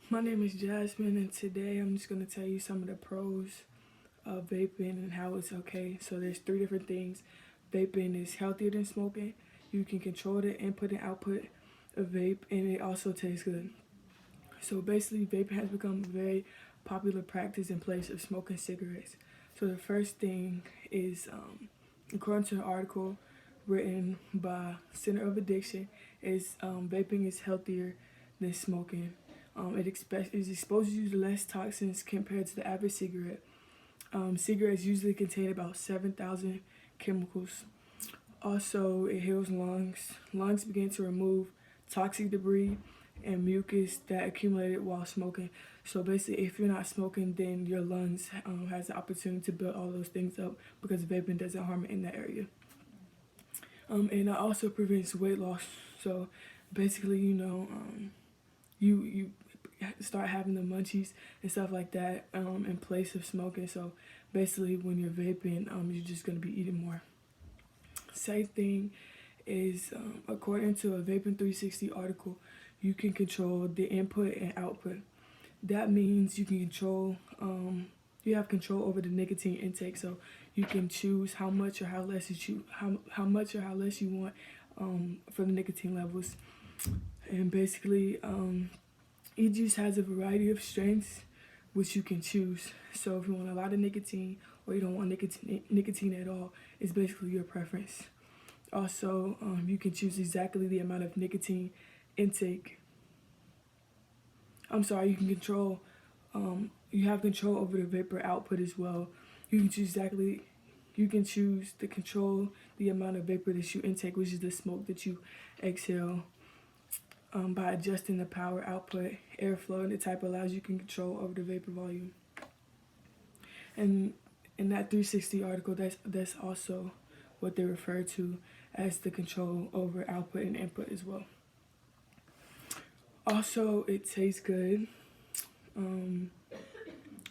My name is Jasmine, and today I'm just going to tell you some of the pros of vaping and how it's okay. So, there's three different things. Vaping is healthier than smoking. You can control the input and output of vape, and it also tastes good. So, basically, vaping has become a very popular practice in place of smoking cigarettes. So, the first thing is, according to an article written by Center of Addiction, is vaping is healthier than smoking. It exposes you to less toxins compared to the average cigarette. Cigarettes usually contain about 7,000 chemicals. Also, it heals lungs. Lungs begin to remove toxic debris and mucus that accumulated while smoking. So basically, if you're not smoking, then your lungs has the opportunity to build all those things up because vaping doesn't harm it in that area. And it also prevents weight loss. So basically, you start having the munchies and stuff like that in place of smoking. So basically, when you're vaping, you're just gonna be eating more. Same thing is according to a Vaping 360 article, you can control the input and output. That means you can control. You have control over the nicotine intake, so you can choose how much or how less how much or how less you want for the nicotine levels. And basically, each juice has a variety of strengths which you can choose. So if you want a lot of nicotine or you don't want nicotine at all, it's basically your preference. Also, you can choose exactly the amount of nicotine intake. I'm sorry, you can control, you have control over the vapor output as well. You can choose exactly, you can choose to control the amount of vapor that you intake, which is the smoke that you exhale, by adjusting the power output, airflow, and the type of allows you can control over the vapor volume. And in that 360 article, that's also what they refer to as the control over output and input as well. Also, it tastes good. Um,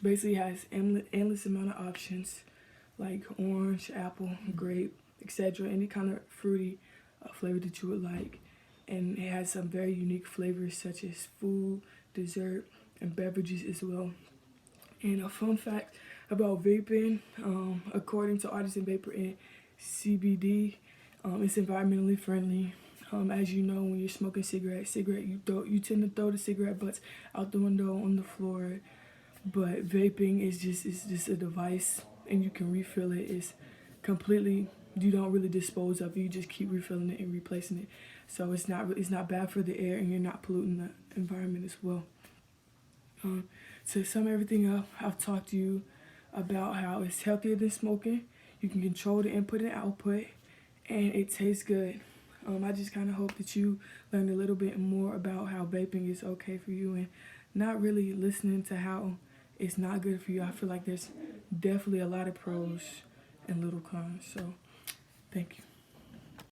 Basically, has endless amount of options like orange, apple, grape, etc. Any kind of fruity flavor that you would like, and it has some very unique flavors such as food, dessert, and beverages as well. And a fun fact about vaping, according to Artisan Vapor and CBD, it's environmentally friendly. As you know, when you're smoking cigarette, you tend to throw the cigarette butts out the window on the floor. But vaping is just a device, and you can refill it. It's completely, you don't really dispose of it. You just keep refilling it and replacing it. So it's not bad for the air, and you're not polluting the environment as well. To sum everything up, I've talked to you about how it's healthier than smoking. You can control the input and output, and it tastes good. I just kind of hope that you learned a little bit more about how vaping is okay for you and not really listening to how it's not good for you. I feel like there's definitely a lot of pros and little cons. So, thank you.